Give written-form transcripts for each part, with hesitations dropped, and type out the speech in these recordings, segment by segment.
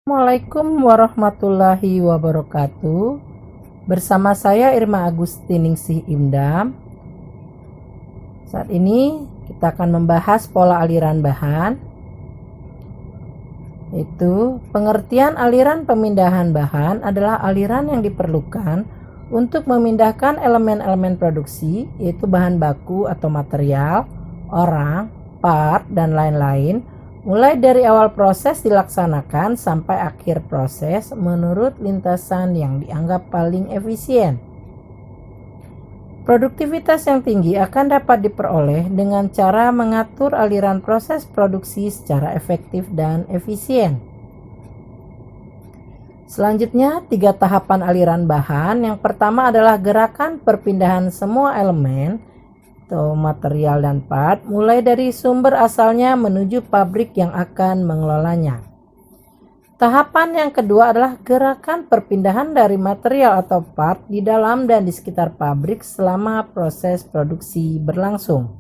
Assalamualaikum warahmatullahi wabarakatuh. Bersama saya Irma Agustiningsih Imdam. Saat ini kita akan membahas pola aliran bahan, yaitu pengertian aliran pemindahan bahan adalah aliran yang diperlukan untuk memindahkan elemen-elemen produksi, yaitu bahan baku atau material, orang, part, dan lain-lain, mulai dari awal proses dilaksanakan sampai akhir proses menurut lintasan yang dianggap paling efisien. Produktivitas yang tinggi akan dapat diperoleh dengan cara mengatur aliran proses produksi secara efektif dan efisien. Selanjutnya, 3 tahapan aliran bahan. Yang pertama adalah gerakan perpindahan semua elemen atau material dan part mulai dari sumber asalnya menuju pabrik yang akan mengelolanya. Tahapan yang kedua adalah gerakan perpindahan dari material atau part di dalam dan di sekitar pabrik selama proses produksi berlangsung.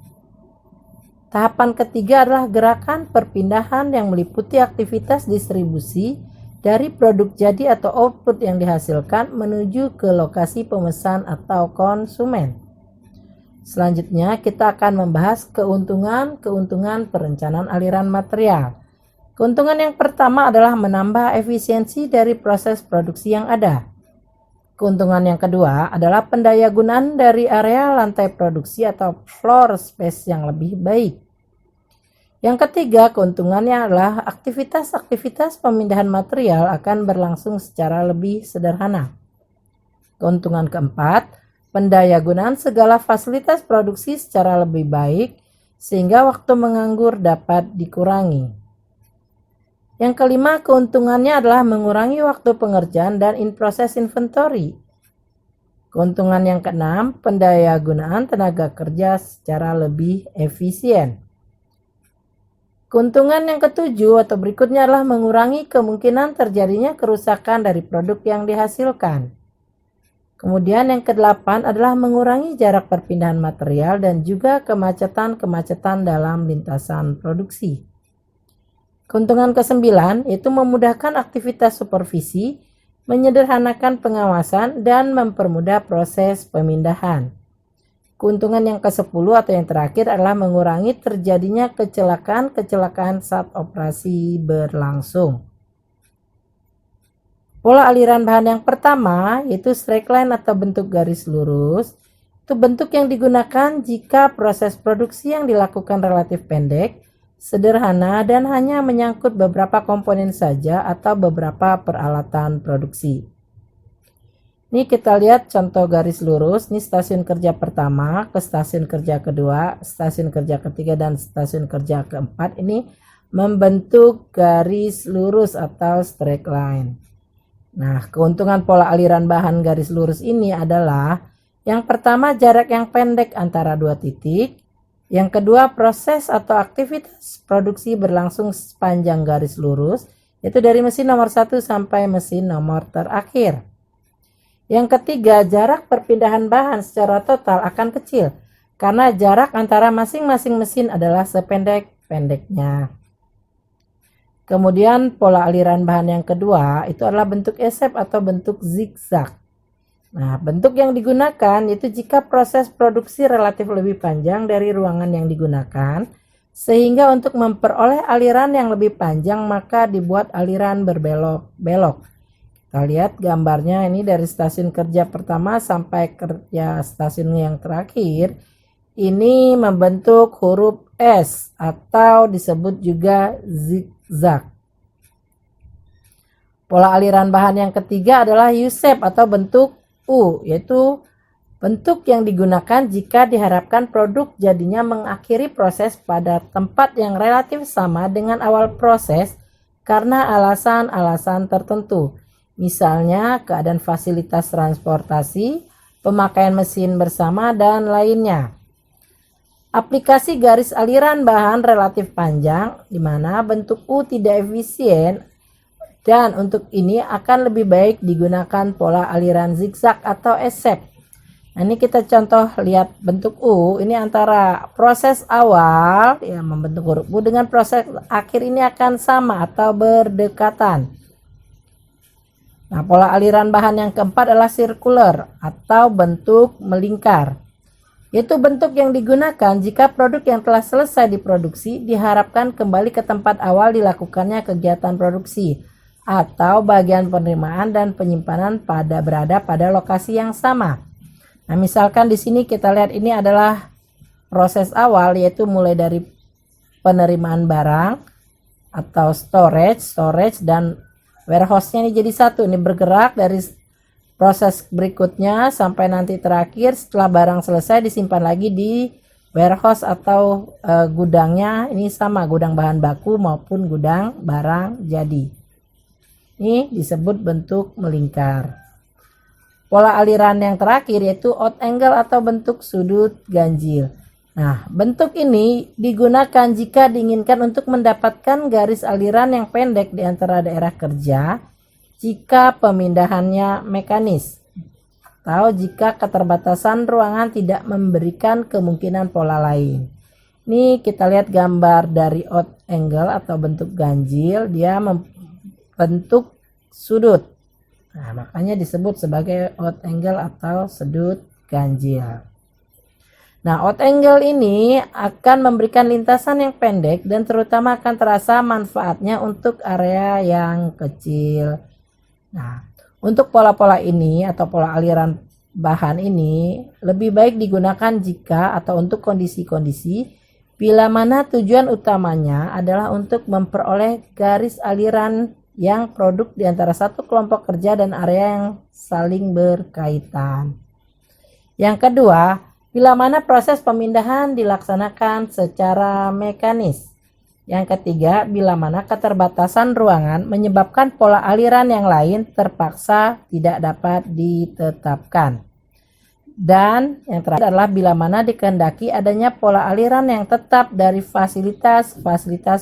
Tahapan ketiga adalah gerakan perpindahan yang meliputi aktivitas distribusi dari produk jadi atau output yang dihasilkan menuju ke lokasi pemesan atau konsumen. Selanjutnya kita akan membahas keuntungan perencanaan aliran material. Keuntungan yang pertama adalah menambah efisiensi dari proses produksi yang ada. Keuntungan yang kedua adalah pendayagunaan dari area lantai produksi atau floor space yang lebih baik. Yang ketiga, keuntungannya adalah aktivitas-aktivitas pemindahan material akan berlangsung secara lebih sederhana. Keuntungan keempat, pendayagunaan segala fasilitas produksi secara lebih baik sehingga waktu menganggur dapat dikurangi. Yang kelima, keuntungannya adalah mengurangi waktu pengerjaan dan in-process inventory. Keuntungan yang keenam, pendayagunaan tenaga kerja secara lebih efisien. Keuntungan yang ketujuh atau berikutnya adalah mengurangi kemungkinan terjadinya kerusakan dari produk yang dihasilkan. Kemudian yang kedelapan adalah mengurangi jarak perpindahan material dan juga kemacetan dalam lintasan produksi. Keuntungan kesembilan yaitu memudahkan aktivitas supervisi, menyederhanakan pengawasan, dan mempermudah proses pemindahan. Keuntungan yang ke-10 atau yang terakhir adalah mengurangi terjadinya kecelakaan saat operasi berlangsung. Pola aliran bahan yang pertama yaitu straight line atau bentuk garis lurus. Itu bentuk yang digunakan jika proses produksi yang dilakukan relatif pendek, sederhana, dan hanya menyangkut beberapa komponen saja atau beberapa peralatan produksi. Ini kita lihat contoh garis lurus. Ini stasiun kerja pertama ke stasiun kerja kedua, stasiun kerja ketiga, dan stasiun kerja keempat. Ini membentuk garis lurus atau straight line. Nah, keuntungan pola aliran bahan garis lurus ini adalah yang pertama jarak yang pendek antara dua titik, yang kedua proses atau aktivitas produksi berlangsung sepanjang garis lurus, yaitu dari mesin nomor 1 sampai mesin nomor terakhir. Yang ketiga, jarak perpindahan bahan secara total akan kecil karena jarak antara masing-masing mesin adalah sependek-pendeknya. Kemudian pola aliran bahan yang kedua itu adalah bentuk esep atau bentuk zigzag. Nah, bentuk yang digunakan itu jika proses produksi relatif lebih panjang dari ruangan yang digunakan, sehingga untuk memperoleh aliran yang lebih panjang maka dibuat aliran berbelok-belok. Kita lihat gambarnya ini dari stasiun kerja pertama sampai kerja stasiun yang terakhir. Ini membentuk huruf S atau disebut juga zigzag. Pola aliran bahan yang ketiga adalah U-shape atau bentuk U, yaitu bentuk yang digunakan jika diharapkan produk jadinya mengakhiri proses pada tempat yang relatif sama dengan awal proses karena alasan-alasan tertentu. Misalnya keadaan fasilitas transportasi, pemakaian mesin bersama, dan lainnya. Aplikasi garis aliran bahan relatif panjang di mana bentuk U tidak efisien dan untuk ini akan lebih baik digunakan pola aliran zigzag atau esep. Nah, ini kita contoh lihat bentuk U ini antara proses awal ya membentuk huruf U dengan proses akhir ini akan sama atau berdekatan. Nah, pola aliran bahan yang keempat adalah circular atau bentuk melingkar. Yaitu bentuk yang digunakan jika produk yang telah selesai diproduksi diharapkan kembali ke tempat awal dilakukannya kegiatan produksi atau bagian penerimaan dan penyimpanan berada pada lokasi yang sama. Nah, misalkan di sini kita lihat ini adalah proses awal, yaitu mulai dari penerimaan barang atau storage dan warehouse-nya ini jadi satu. Ini bergerak dari proses berikutnya sampai nanti terakhir setelah barang selesai disimpan lagi di warehouse atau gudangnya. Ini sama, gudang bahan baku maupun gudang barang jadi. Ini disebut bentuk melingkar. Pola aliran yang terakhir yaitu odd angle atau bentuk sudut ganjil. Nah, bentuk ini digunakan jika diinginkan untuk mendapatkan garis aliran yang pendek di antara daerah kerja jika pemindahannya mekanis atau jika keterbatasan ruangan tidak memberikan kemungkinan pola lain. Ini kita lihat gambar dari odd angle atau bentuk ganjil, dia membentuk sudut. Nah, makanya disebut sebagai odd angle atau sudut ganjil. Nah, odd angle ini akan memberikan lintasan yang pendek dan terutama akan terasa manfaatnya untuk area yang kecil. Nah, untuk pola-pola ini atau pola aliran bahan ini lebih baik digunakan jika atau untuk kondisi-kondisi bila mana tujuan utamanya adalah untuk memperoleh garis aliran yang produk di antara satu kelompok kerja dan area yang saling berkaitan. Yang kedua, bila mana proses pemindahan dilaksanakan secara mekanis. Yang ketiga, bila mana keterbatasan ruangan menyebabkan pola aliran yang lain terpaksa tidak dapat ditetapkan. Dan yang terakhir adalah bila mana dikehendaki adanya pola aliran yang tetap dari fasilitas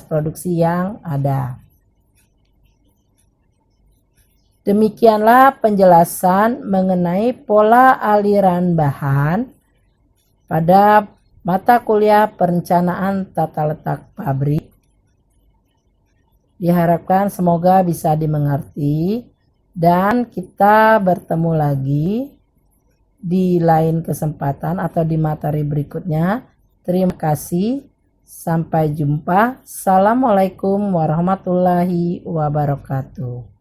produksi yang ada. Demikianlah penjelasan mengenai pola aliran bahan pada mata kuliah perencanaan tata letak pabrik. Diharapkan semoga bisa dimengerti dan kita bertemu lagi di lain kesempatan atau di materi berikutnya. Terima kasih. Sampai jumpa. Assalamualaikum warahmatullahi wabarakatuh.